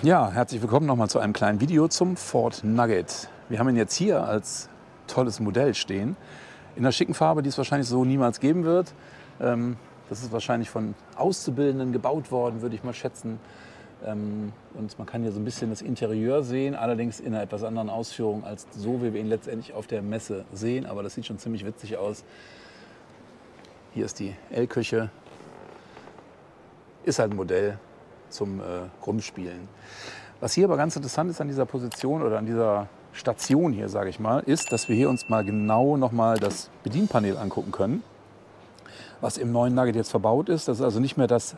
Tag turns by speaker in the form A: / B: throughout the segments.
A: Ja, herzlich willkommen nochmal zu einem kleinen Video zum Ford Nugget. Wir haben ihn jetzt hier als tolles Modell stehen, in einer schicken Farbe, die es wahrscheinlich so niemals geben wird. Das ist wahrscheinlich von Auszubildenden gebaut worden, würde ich mal schätzen. Und man kann hier so ein bisschen das Interieur sehen, allerdings in einer etwas anderen Ausführung als so, wie wir ihn letztendlich auf der Messe sehen. Aber das sieht schon ziemlich witzig aus. Hier ist die L-Küche. Ist halt ein Modell zum Rumspielen. Was hier aber ganz interessant ist an dieser Position oder an dieser Station hier, sage ich mal, ist, dass wir hier uns mal genau nochmal das Bedienpanel angucken können, was im neuen Nugget jetzt verbaut ist. Das ist also nicht mehr das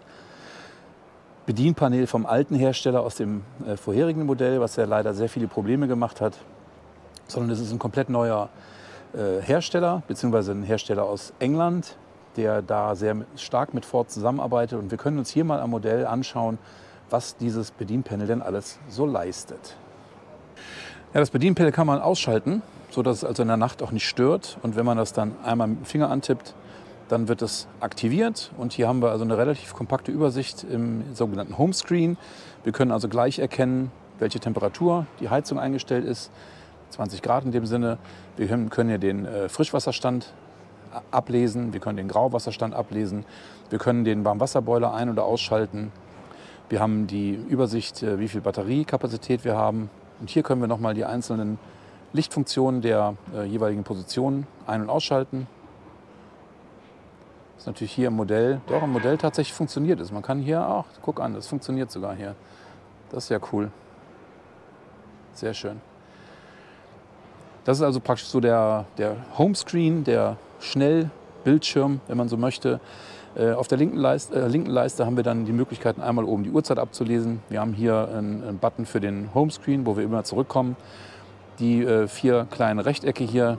A: Bedienpanel vom alten Hersteller aus dem vorherigen Modell, was ja leider sehr viele Probleme gemacht hat, sondern es ist ein komplett neuer Hersteller, beziehungsweise ein Hersteller aus England, der da sehr stark mit Ford zusammenarbeitet. Und wir können uns hier mal am Modell anschauen, was dieses Bedienpanel denn alles so leistet. Ja, das Bedienpanel kann man ausschalten, sodass es also in der Nacht auch nicht stört. Und wenn man das dann einmal mit dem Finger antippt, dann wird es aktiviert. Und hier haben wir also eine relativ kompakte Übersicht im sogenannten Homescreen. Wir können also gleich erkennen, welche Temperatur die Heizung eingestellt ist. 20 Grad in dem Sinne. Wir können hier den Frischwasserstand ablesen, wir können den Grauwasserstand ablesen, wir können den Warmwasserboiler ein- oder ausschalten. Wir haben die Übersicht, wie viel Batteriekapazität wir haben. Und hier können wir nochmal die einzelnen Lichtfunktionen der jeweiligen Positionen ein- und ausschalten. Das ist natürlich hier im Modell, doch im Modell tatsächlich funktioniert es. Man kann hier auch, guck an, das funktioniert sogar hier. Das ist ja cool. Sehr schön. Das ist also praktisch so der Homescreen, der Schnellbildschirm, wenn man so möchte. Auf der linken Leiste haben wir dann die Möglichkeit, einmal oben die Uhrzeit abzulesen. Wir haben hier einen Button für den Homescreen, wo wir immer zurückkommen. Die 4 kleinen Rechtecke hier,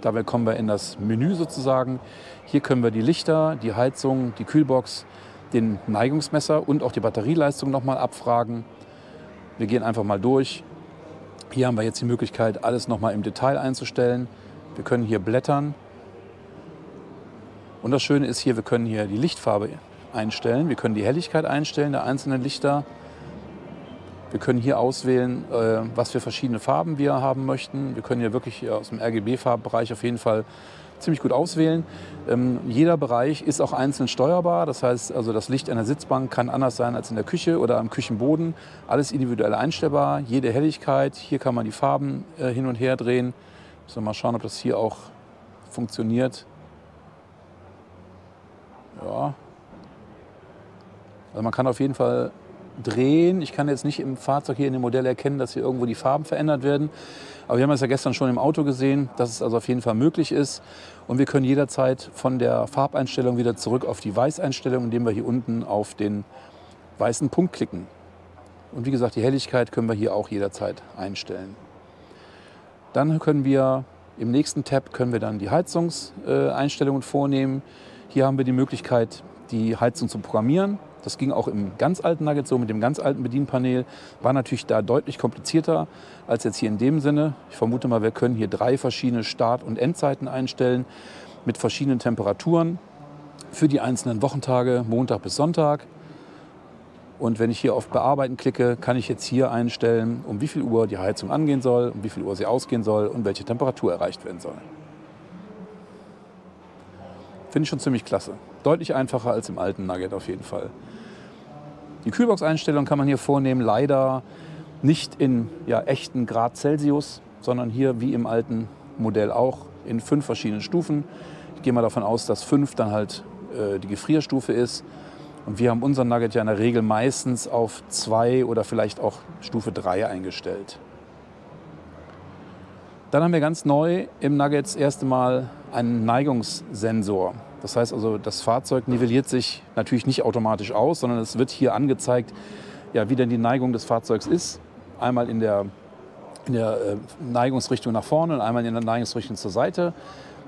A: dabei kommen wir in das Menü sozusagen. Hier können wir die Lichter, die Heizung, die Kühlbox, den Neigungsmesser und auch die Batterieleistung nochmal abfragen. Wir gehen einfach mal durch. Hier haben wir jetzt die Möglichkeit, alles nochmal im Detail einzustellen. Wir können hier blättern. Und das Schöne ist hier, wir können hier die Lichtfarbe einstellen. Wir können die Helligkeit einstellen der einzelnen Lichter. Wir können hier auswählen, was für verschiedene Farben wir haben möchten. Wir können hier wirklich aus dem RGB-Farbbereich auf jeden Fall ziemlich gut auswählen. Jeder Bereich ist auch einzeln steuerbar. Das heißt, also das Licht an der Sitzbank kann anders sein als in der Küche oder am Küchenboden. Alles individuell einstellbar, jede Helligkeit. Hier kann man die Farben hin und her drehen. Müssen wir mal schauen, ob das hier auch funktioniert. Ja. Also man kann auf jeden Fall drehen. Ich kann jetzt nicht im Fahrzeug hier in dem Modell erkennen, dass hier irgendwo die Farben verändert werden. Aber wir haben es ja gestern schon im Auto gesehen, dass es also auf jeden Fall möglich ist. Und wir können jederzeit von der Farbeinstellung wieder zurück auf die Weißeinstellung, indem wir hier unten auf den weißen Punkt klicken. Und wie gesagt, die Helligkeit können wir hier auch jederzeit einstellen. Dann können wir im nächsten Tab dann die Heizungseinstellungen vornehmen. Hier haben wir die Möglichkeit, die Heizung zu programmieren. Das ging auch im ganz alten Nugget so mit dem ganz alten Bedienpanel. War natürlich da deutlich komplizierter als jetzt hier in dem Sinne. Ich vermute mal, wir können hier 3 verschiedene Start- und Endzeiten einstellen mit verschiedenen Temperaturen für die einzelnen Wochentage, Montag bis Sonntag. Und wenn ich hier auf Bearbeiten klicke, kann ich jetzt hier einstellen, um wie viel Uhr die Heizung angehen soll, um wie viel Uhr sie ausgehen soll und welche Temperatur erreicht werden soll. Finde ich schon ziemlich klasse. Deutlich einfacher als im alten Nugget auf jeden Fall. Die Kühlbox-Einstellung kann man hier vornehmen, leider nicht in echten Grad Celsius, sondern hier wie im alten Modell auch in 5 verschiedenen Stufen. Ich gehe mal davon aus, dass 5 dann halt die Gefrierstufe ist. Und wir haben unseren Nugget ja in der Regel meistens auf 2 oder vielleicht auch Stufe 3 eingestellt. Dann haben wir ganz neu im Nugget das erste Mal einen Neigungssensor. Das heißt also, das Fahrzeug nivelliert sich natürlich nicht automatisch aus, sondern es wird hier angezeigt, wie denn die Neigung des Fahrzeugs ist. Einmal in der Neigungsrichtung nach vorne und einmal in der Neigungsrichtung zur Seite.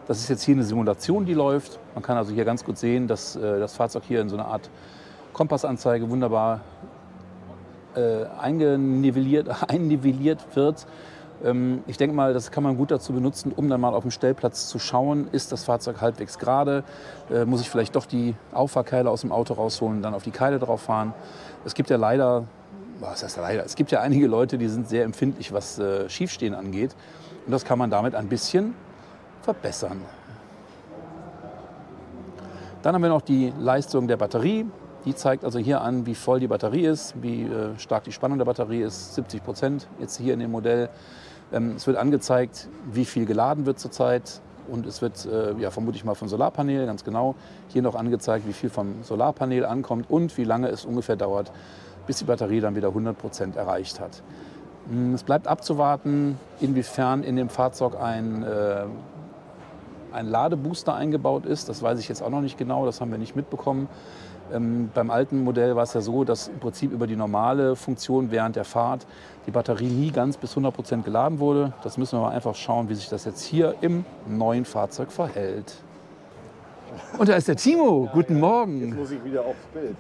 A: Das ist jetzt hier eine Simulation, die läuft. Man kann also hier ganz gut sehen, dass das Fahrzeug hier in so einer Art Kompassanzeige wunderbar einnivelliert wird. Ich denke mal, das kann man gut dazu benutzen, um dann mal auf dem Stellplatz zu schauen, ist das Fahrzeug halbwegs gerade, muss ich vielleicht doch die Auffahrkeile aus dem Auto rausholen und dann auf die Keile drauf fahren. Es gibt ja leider was heißt leider? Es gibt ja einige Leute, die sind sehr empfindlich, was Schiefstehen angeht. Und das kann man damit ein bisschen verbessern. Dann haben wir noch die Leistung der Batterie. Die zeigt also hier an, wie voll die Batterie ist, wie stark die Spannung der Batterie ist, 70% jetzt hier in dem Modell. Es wird angezeigt, wie viel geladen wird zurzeit. Und es wird ja, vermutlich mal vom Solarpanel, ganz genau, hier noch angezeigt, wie viel vom Solarpanel ankommt und wie lange es ungefähr dauert, bis die Batterie dann wieder 100% erreicht hat. Es bleibt abzuwarten, inwiefern in dem Fahrzeug ein Ladebooster eingebaut ist. Das weiß ich jetzt auch noch nicht genau, das haben wir nicht mitbekommen. Beim alten Modell war es ja so, dass im Prinzip über die normale Funktion während der Fahrt die Batterie nie ganz bis 100% geladen wurde. Das müssen wir mal einfach schauen, wie sich das jetzt hier im neuen Fahrzeug verhält. Und da ist der Timo. Guten Morgen.
B: Jetzt muss ich wieder aufs Bild.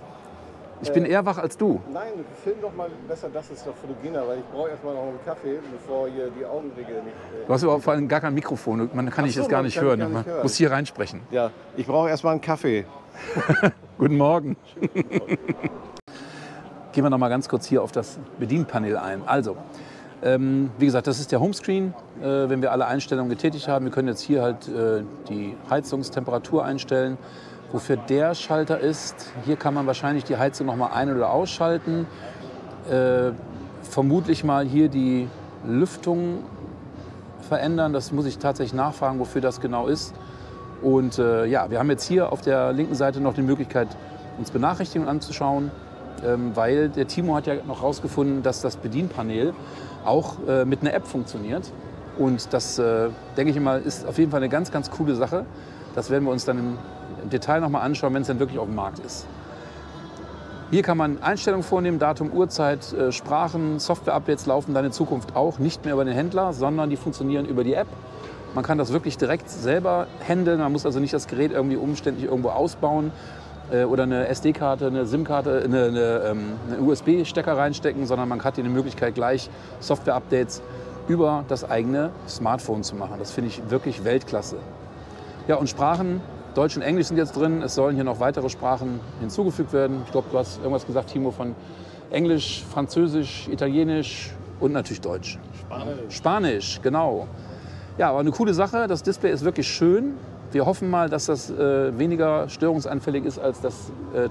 A: Ich bin eher wach als du.
B: Nein, film doch mal besser, das ist doch fotogener, weil ich brauche erstmal noch einen Kaffee, bevor hier die Augenringe nicht...
A: Du hast überhaupt vor allem gar kein Mikrofon, man kann dich jetzt gar nicht hören. Man muss hier reinsprechen.
B: Ja, ich brauche erstmal einen Kaffee.
A: Guten Morgen. Gehen wir noch mal ganz kurz hier auf das Bedienpanel ein. Also, wie gesagt, das ist der Homescreen. Wenn wir alle Einstellungen getätigt haben, wir können jetzt hier halt die Heizungstemperatur einstellen. Wofür der Schalter ist, hier kann man wahrscheinlich die Heizung noch mal ein- oder ausschalten. Vermutlich mal hier die Lüftung verändern. Das muss ich tatsächlich nachfragen, wofür das genau ist. Und ja, wir haben jetzt hier auf der linken Seite noch die Möglichkeit, uns Benachrichtigungen anzuschauen, weil der Timo hat ja noch herausgefunden, dass das Bedienpanel auch mit einer App funktioniert. Und das, denke ich mal, ist auf jeden Fall eine ganz, ganz coole Sache. Das werden wir uns dann im Detail noch mal anschauen, wenn es dann wirklich auf dem Markt ist. Hier kann man Einstellungen vornehmen, Datum, Uhrzeit, Sprachen, Software-Updates laufen dann in Zukunft auch nicht mehr über den Händler, sondern die funktionieren über die App. Man kann das wirklich direkt selber handeln. Man muss also nicht das Gerät irgendwie umständlich irgendwo ausbauen oder eine SD-Karte, eine SIM-Karte, eine USB-Stecker reinstecken, sondern man hat hier die Möglichkeit, gleich Software-Updates über das eigene Smartphone zu machen. Das finde ich wirklich Weltklasse. Ja, und Sprachen, Deutsch und Englisch sind jetzt drin. Es sollen hier noch weitere Sprachen hinzugefügt werden. Ich glaube, du hast irgendwas gesagt, Timo, von Englisch, Französisch, Italienisch und natürlich Deutsch.
B: Spanisch.
A: Spanisch, genau. Ja, aber eine coole Sache. Das Display ist wirklich schön. Wir hoffen mal, dass das weniger störungsanfällig ist als das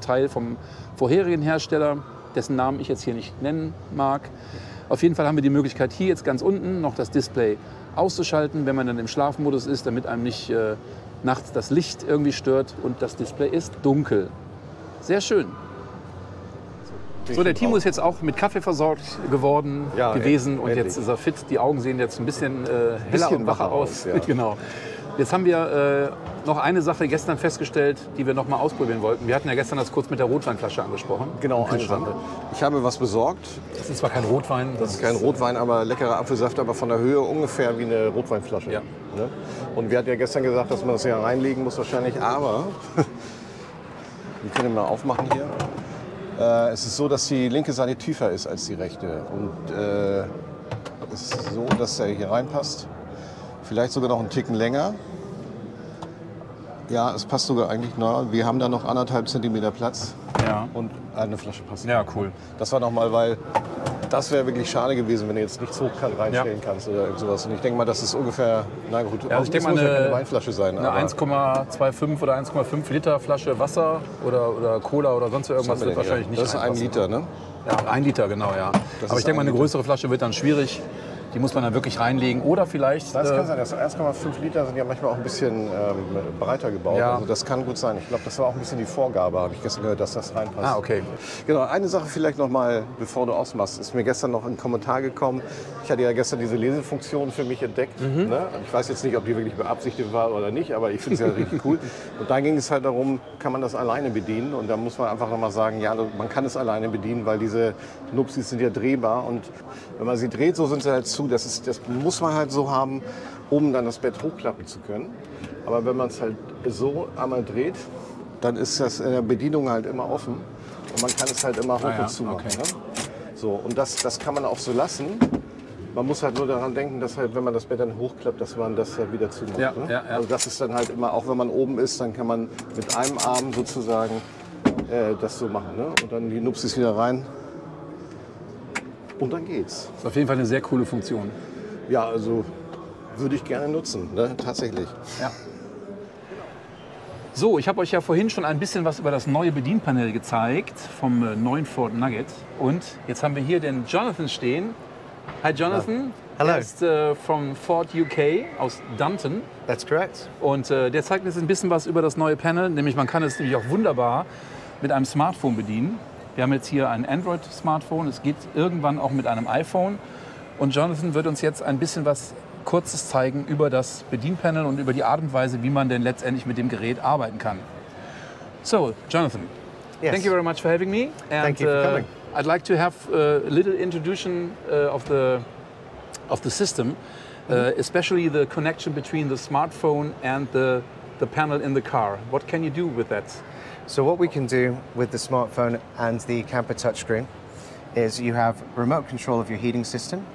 A: Teil vom vorherigen Hersteller, dessen Namen ich jetzt hier nicht nennen mag. Auf jeden Fall haben wir die Möglichkeit, hier jetzt ganz unten noch das Display auszuschalten, wenn man dann im Schlafmodus ist, damit einem nicht nachts das Licht irgendwie stört. Und das Display ist dunkel. Sehr schön. So, der Timo ist jetzt auch mit Kaffee versorgt gewesen und jetzt ist er fit. Die Augen sehen jetzt ein bisschen heller und wacher aus. Ja. Genau. Jetzt haben wir noch eine Sache gestern festgestellt, die wir noch mal ausprobieren wollten. Wir hatten ja gestern das kurz mit der Rotweinflasche angesprochen.
B: Genau, eine Sache. Ich habe was besorgt.
A: Das ist zwar kein Rotwein.
B: Das ist kein Rotwein, aber leckerer Apfelsaft, aber von der Höhe ungefähr wie eine Rotweinflasche.
A: Ja.
B: Ne? Und wir hatten ja gestern gesagt, dass man das ja reinlegen muss wahrscheinlich, aber wir können mal aufmachen hier. Es ist so, dass die linke Seite tiefer ist als die rechte. Und es ist so, dass er hier reinpasst. Vielleicht sogar noch einen Ticken länger. Ja, es passt sogar eigentlich nah. Wir haben da noch 1,5 Zentimeter Platz.
A: Ja.
B: Und eine Flasche passt.
A: Ja, cool.
B: Das war nochmal, weil das wäre wirklich schade gewesen, wenn du jetzt nichts hochkant reinstellen kannst oder irgend sowas. Und ich denke mal, das ist ungefähr, na gut,
A: ja, also ich denke mal,
B: muss ja keine Weinflasche sein.
A: Eine 1,25 oder 1,5 Liter Flasche Wasser oder Cola oder sonst irgendwas wird wahrscheinlich nicht.
B: Das ist 1 Liter, ne?
A: Ja, 1 Liter, genau, ja. Aber ich denke mal, eine größere Flasche wird dann schwierig. Die muss man dann wirklich reinlegen. Oder vielleicht...
B: Das kann sein. Das 1,5 Liter sind ja manchmal auch ein bisschen breiter gebaut.
A: Ja.
B: Also das kann gut sein. Ich glaube, das war auch ein bisschen die Vorgabe, habe ich gestern gehört, dass das reinpasst.
A: Ah, okay.
B: Genau, eine Sache vielleicht noch mal, bevor du ausmachst. Ist mir gestern noch ein Kommentar gekommen. Ich hatte ja gestern diese Lesefunktion für mich entdeckt. Ne? Ich weiß jetzt nicht, ob die wirklich beabsichtigt war oder nicht, aber ich finde es ja richtig cool. Und da ging es halt darum, kann man das alleine bedienen? Und da muss man einfach noch mal sagen, ja, man kann es alleine bedienen, weil diese Nupsis sind ja drehbar. Und wenn man sie dreht, so sind sie halt zu. Das muss man halt so haben, um dann das Bett hochklappen zu können. Aber wenn man es halt so einmal dreht, dann ist das in der Bedienung halt immer offen. Und man kann es halt immer hoch und zu machen. Okay. Ne? So, und das kann man auch so lassen. Man muss halt nur daran denken, dass halt, wenn man das Bett dann hochklappt, dass man das halt wieder zumacht.
A: Ja,
B: ne?
A: ja.
B: Also das ist dann halt immer, auch wenn man oben ist, dann kann man mit einem Arm sozusagen das so machen. Ne? Und dann die Nupsis wieder rein. und dann geht's.
A: Das ist auf jeden Fall eine sehr coole Funktion.
B: Ja, also würde ich gerne nutzen, ne? Tatsächlich.
A: Ja. So, ich habe euch ja vorhin schon ein bisschen was über das neue Bedienpanel gezeigt vom neuen Ford Nugget. Und jetzt haben wir hier den Jonathan stehen. Hi Jonathan.
C: Hello.
A: Er ist von Ford UK aus Dunton.
C: That's correct.
A: Und der zeigt uns ein bisschen was über das neue Panel. Nämlich man kann es nämlich auch wunderbar mit einem Smartphone bedienen. Wir haben jetzt hier ein Android-Smartphone. Es geht irgendwann auch mit einem iPhone. Und Jonathan wird uns jetzt ein bisschen was Kurzes zeigen über das Bedienpanel und über die Art und Weise, wie man denn letztendlich mit dem Gerät arbeiten kann. So, Jonathan,
C: Yes.
A: thank you very much for having me. And,
C: Thank you for coming.
A: I'd like to have a little introduction of the system, especially the connection between the smartphone and the panel in the car. What can you do with that?
C: So what we can do with the smartphone and the camper touchscreen is you have remote control of your heating system,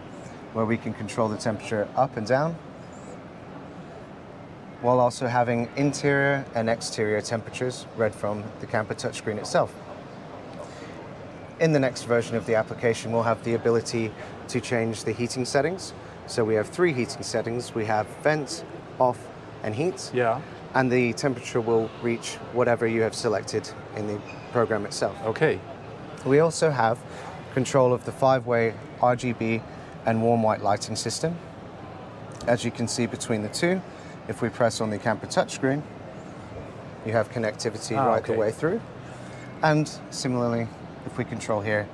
C: where we can control the temperature up and down, while also having interior and exterior temperatures read from the camper touchscreen itself. In the next version of the application, we'll have the ability to change the heating settings. So we have 3 heating settings. We have vent, off, and heat.
A: Yeah.
C: And the temperature will reach whatever you have selected in the program itself.
A: Okay.
C: We also have control of the 5-way RGB and warm white lighting system. As you can see between the two, if we press on the camper touchscreen, you have connectivity right the way through. And similarly, if we control here,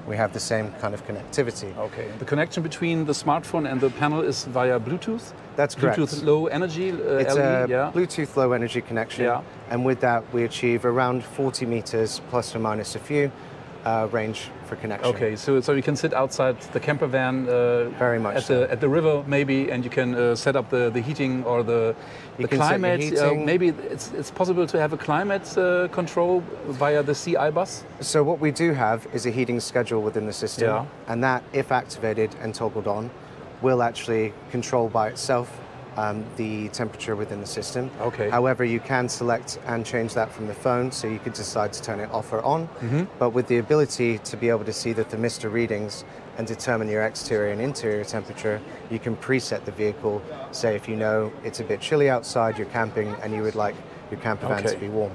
C: we have the same kind of connectivity.
A: Okay. The connection between the smartphone and the panel is via Bluetooth?
C: That's correct.
A: Bluetooth low energy,
C: It's
A: LED,
C: a Bluetooth low energy connection.
A: Yeah.
C: And with that, we achieve around 40 meters plus or minus a few range for connection.
A: Okay, so you can sit outside the camper van
C: Very much
A: at the river maybe, and you can set up the heating or the
C: You can set your
A: climate.
C: heating.
A: Maybe it's possible to have a climate control via the CI bus.
C: So what we do have is a heating schedule within the system,
A: Yeah.
C: and that, if activated and toggled on, will actually control by itself the temperature within the system.
A: Okay.
C: However, you can select and change that from the phone, so you could decide to turn it off or on. But with the ability to be able to see the thermistor readings and determine your exterior and interior temperature, you can preset the vehicle. Say if you know it's a bit chilly outside, you're camping, and you would like your camper van to be warm.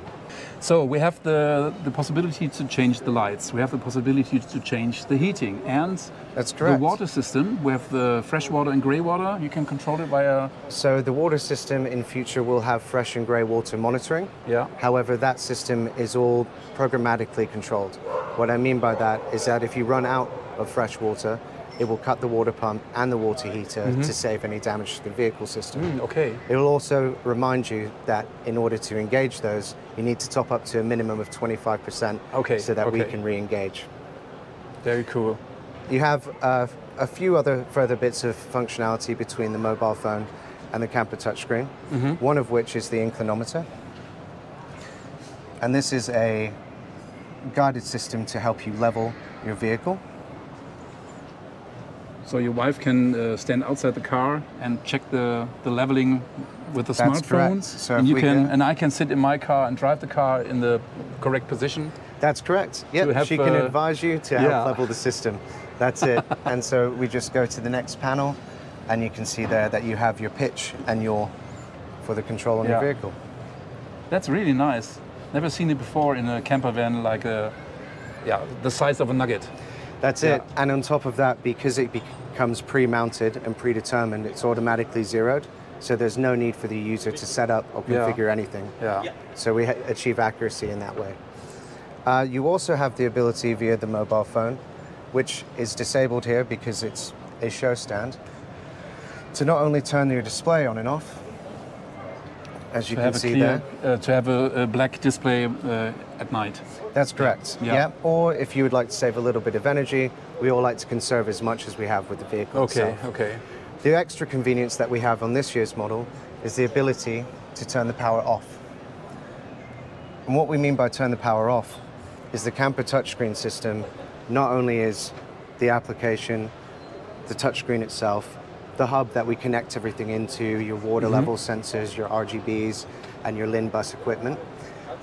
A: So we have the possibility to change the lights. We have the possibility to change the heating, and
C: That's correct.
A: the water system. We have the fresh water and grey water. You can control it via.
C: So the water system in future will have fresh and grey water monitoring.
A: Yeah.
C: However, that system is all programmatically controlled. What I mean by that is that if you run out of fresh water, it will cut the water pump and the water heater to save any damage to the vehicle system.
A: Okay.
C: It will also remind you that in order to engage those, you need to top up to a minimum of 25% so that we can re-engage.
A: Very cool.
C: You have a few other further bits of functionality between the mobile phone and the camper touchscreen, one of which is the inclinometer. And this is a guided system to help you level your vehicle.
A: So your wife can stand outside the car and check the leveling with the
C: That's
A: smartphone.
C: correct. So
A: and
C: if
A: you
C: we
A: can,
C: can-
A: and I can sit in my car and drive the car in the correct position.
C: That's correct. Yeah,
A: have,
C: she can advise you to help
A: yeah.
C: level the system. That's it. And so we just go to the next panel, and you can see there that you have your pitch and your for the control on your vehicle.
A: That's really nice. Never seen it before in a camper van like the size of a Nugget.
C: That's it. And on top of that, because it becomes pre-mounted and predetermined, it's automatically zeroed. So there's no need for the user to set up or configure anything.
A: Yeah.
C: So we achieve accuracy in that way. You also have the ability via the mobile phone, which is disabled here because it's a show stand, to not only turn your display on and off, as you can see there.
A: To have a black display at night.
C: That's correct.
A: Yeah.
C: Or if you would like to save a little bit of energy, we all like to conserve as much as we have with the vehicle itself.
A: Okay.
C: The extra convenience that we have on this year's model is the ability to turn the power off. And what we mean by turn the power off is the camper touchscreen system not only is the application, the touchscreen itself, the hub that we connect everything into, your water level sensors, your RGBs, and your LIN bus equipment,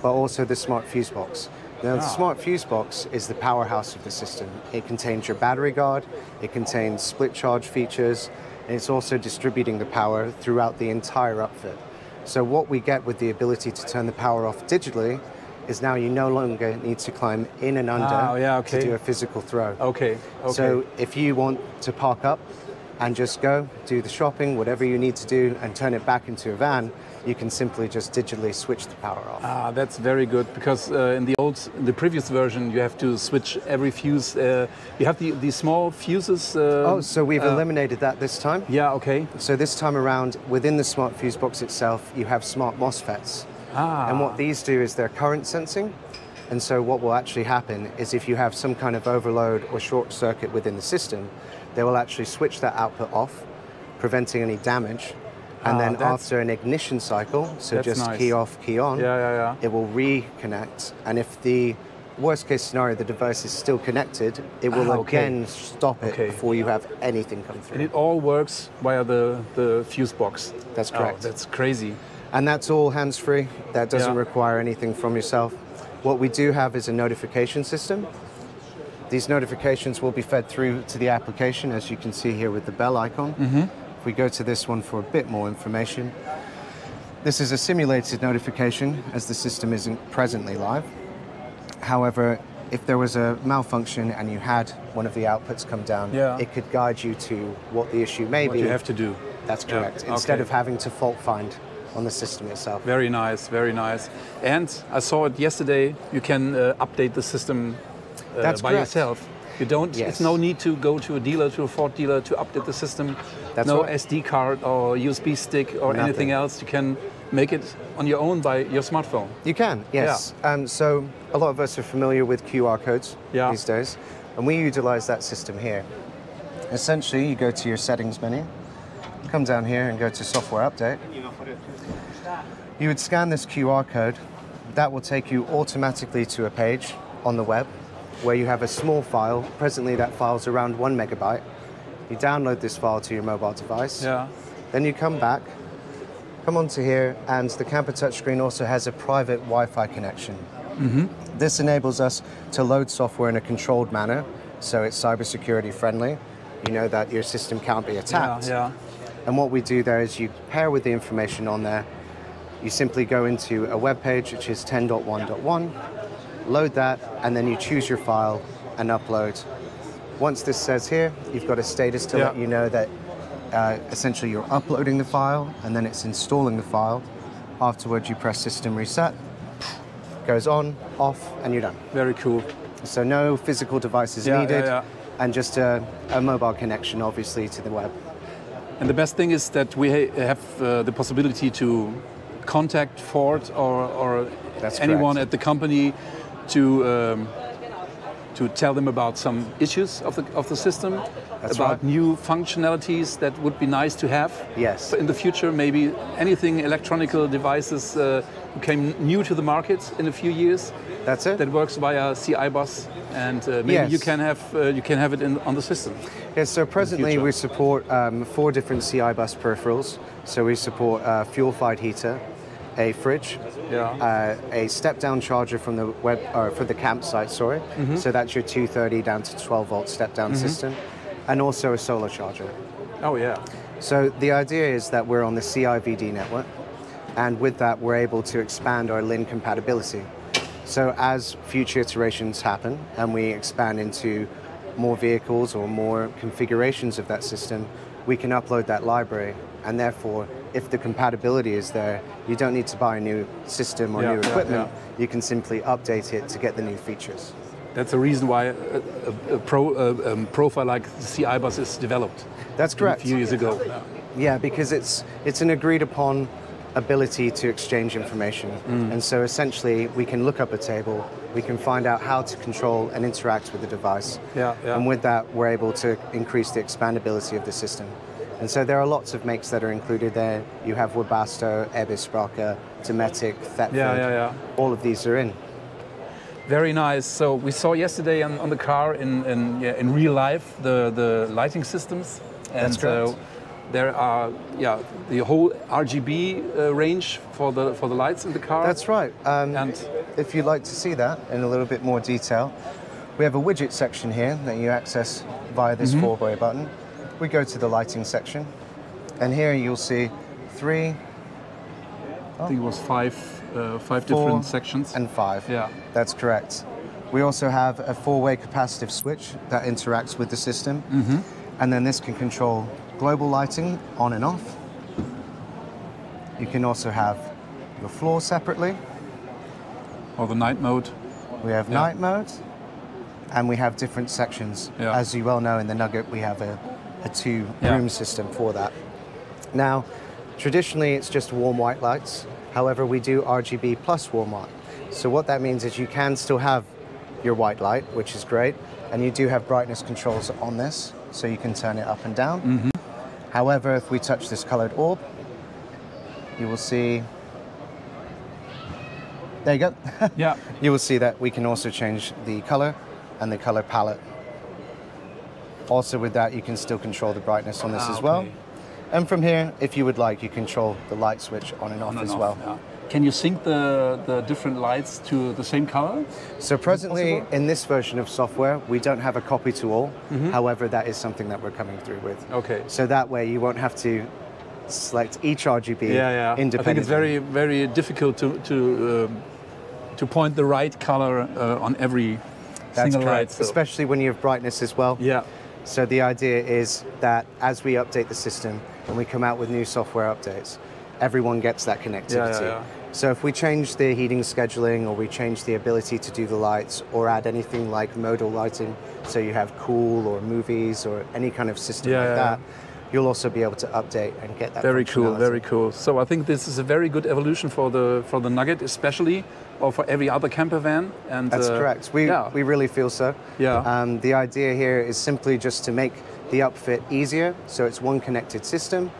C: but also the smart fuse box. Now, the smart fuse box is the powerhouse of the system. It contains your battery guard, it contains split charge features, and it's also distributing the power throughout the entire upfit. So what we get with the ability to turn the power off digitally is now you no longer need to climb in and under to do a physical throw.
A: Okay.
C: So if you want to park up and just go, do the shopping, whatever you need to do, and turn it back into a van, you can simply just digitally switch the power off.
A: That's very good, because in the previous version you have to switch every fuse. You have these small fuses.
C: So we've eliminated that this time.
A: Yeah, okay.
C: So this time around, within the smart fuse box itself, you have smart MOSFETs. And what these do is they're current sensing. And so what will actually happen is if you have some kind of overload or short circuit within the system, they will actually switch that output off, preventing any damage. And then after an ignition cycle, so just key off, key on, it will reconnect. And if the worst case scenario, the device is still connected, it will again stop it before you have anything come through.
A: And it all works via the fuse box.
C: That's correct.
A: That's crazy.
C: And that's all hands-free. That doesn't require anything from yourself. What we do have is a notification system. These notifications will be fed through to the application, as you can see here with the bell icon. If we go to this one for a bit more information, this is a simulated notification as the system isn't presently live. However, if there was a malfunction and you had one of the outputs come down, it could guide you to what the issue may be.
A: What you have to do.
C: That's correct. Instead of having to fault find on the system itself.
A: Very nice, very nice. And I saw it yesterday, you can update the system by yourself. You don't, it's no need to go to a dealer, to a Ford dealer to update the system. No SD card or USB stick or anything else. You can make it on your own by your smartphone.
C: You can, yes. So a lot of us are familiar with QR codes these days, and we utilize that system here. Essentially, you go to your settings menu, come down here and go to software update. You would scan this QR code. That will take you automatically to a page on the web where you have a small file. Presently that file's around 1 megabyte. You download this file to your mobile device. Then you come back, come onto here, and the Camper touchscreen also has a private Wi-Fi connection. This enables us to load software in a controlled manner, so it's cybersecurity friendly. You know that your system can't be attacked. And what we do there is you pair with the information on there. You simply go into a web page which is 10.1.1, load that, and then you choose your file and upload. Once this says here, you've got a status to let you know that essentially you're uploading the file and then it's installing the file. Afterwards, you press system reset, goes on, off, and you're done. Very cool. So no physical devices needed, and just a mobile connection, obviously, to the web.
A: And the best thing is that we have the possibility to contact Ford or anyone at the company to tell them about some issues of the system, about new functionalities that would be nice to have. In the future, maybe anything electronical devices became new to the market in a few years. That works via CI bus, and maybe you can have it on the system.
C: Yes. So presently we support 4 different CI bus peripherals. So we support a fuel-fired heater, a fridge, a step-down charger from the web or for the campsite. Sorry. So that's your 230 down to 12-volt step-down system, and also a solar charger. So the idea is that we're on the CIVD network, and with that we're able to expand our LIN compatibility. So as future iterations happen and we expand into more vehicles or more configurations of that system, we can upload that library, and therefore if the compatibility is there, you don't need to buy a new system or new equipment. You can simply update it to get the new features.
A: That's the reason why a profile like the CI bus is developed.
C: That's correct.
A: A few years ago.
C: Yeah, because it's an agreed upon ability to exchange information. And so essentially we can look up a table, we can find out how to control and interact with the device. And with that we're able to increase the expandability of the system. And so there are lots of makes that are included there. You have Webasto, Ebisbrache, Dometic, Thetford. All of these are in.
A: Very nice. So we saw yesterday on the car in real life the lighting systems. And so there are the whole RGB range for the lights in the car.
C: That's right.
A: And
C: if you'd like to see that in a little bit more detail, we have a widget section here that you access via this four-way button. We go to the lighting section, and here you'll see three.
A: I think it was five different sections.
C: And 5.
A: Yeah.
C: That's correct. We also have a four-way capacitive switch that interacts with the system. And then this can control global lighting on and off. You can also have your floor separately.
A: Or the night mode.
C: We have night mode, and we have different sections.
A: Yeah.
C: As you well know, in the Nugget, we have a two-room system for that. Now, traditionally, it's just warm white lights. However, we do RGB plus warm white. So what that means is you can still have your white light, which is great, and you do have brightness controls on this, so you can turn it up and down. However, if we touch this colored orb, you will see, there you go.
A: Yeah.
C: You will see that we can also change the color and the color palette. Also with that, you can still control the brightness on this as well. And from here, if you would like, you control the light switch on and off as well.
A: Yeah. Can you sync the different lights to the same color?
C: So presently, in this version of software, we don't have a copy to all. However, that is something that we're coming through with.
A: Okay.
C: So that way, you won't have to select each RGB independently.
A: I think it's very, very difficult to point the right color on every single light. So.
C: Especially when you have brightness as well.
A: Yeah.
C: So the idea is that as we update the system and we come out with new software updates, everyone gets that connectivity. So if we change the heating scheduling, or we change the ability to do the lights, or add anything like modal lighting, so you have cool or movies or any kind of system like that, you'll also be able to update and get that
A: Very cool,
C: functionality.
A: very cool. So I think this is a very good evolution for the Nugget, especially, or for every other camper van. And
C: that's correct. We really feel so.
A: Yeah.
C: The idea here is simply just to make the upfit easier, so it's one connected system,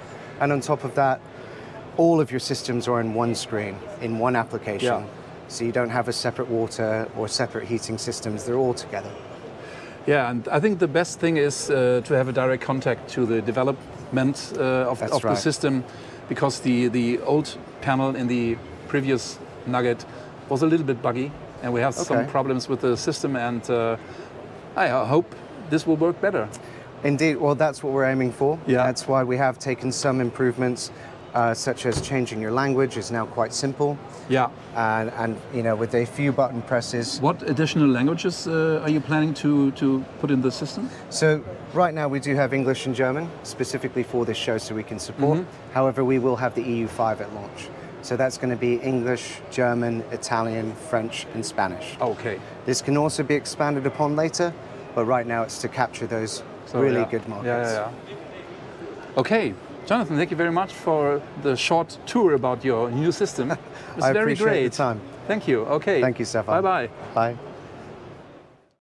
C: and on top of that, all of your systems are in one screen, in one application. So you don't have a separate water or separate heating systems, they're all together.
A: Yeah, and I think the best thing is to have a direct contact to the development of the system, because the old panel in the previous Nugget was a little bit buggy, and we have some problems with the system, and I hope this will work better.
C: Indeed, well, that's what we're aiming for.
A: Yeah.
C: That's why we have taken some improvements, such as changing your language is now quite simple.
A: Yeah.
C: And you know, with a few button presses.
A: What additional languages are you planning to put in the system?
C: So right now we do have English and German, specifically for this show so we can support. However, we will have the EU5 at launch. So that's going to be English, German, Italian, French, and Spanish.
A: Okay.
C: This can also be expanded upon later, but right now it's to capture those really good markets.
A: Okay. Jonathan, thank you very much for the short tour about your new system. It was
C: I
A: very
C: appreciate
A: great.
C: the time.
A: Thank you. Okay.
C: Thank you, Stefan.
A: Bye-bye.
C: Bye.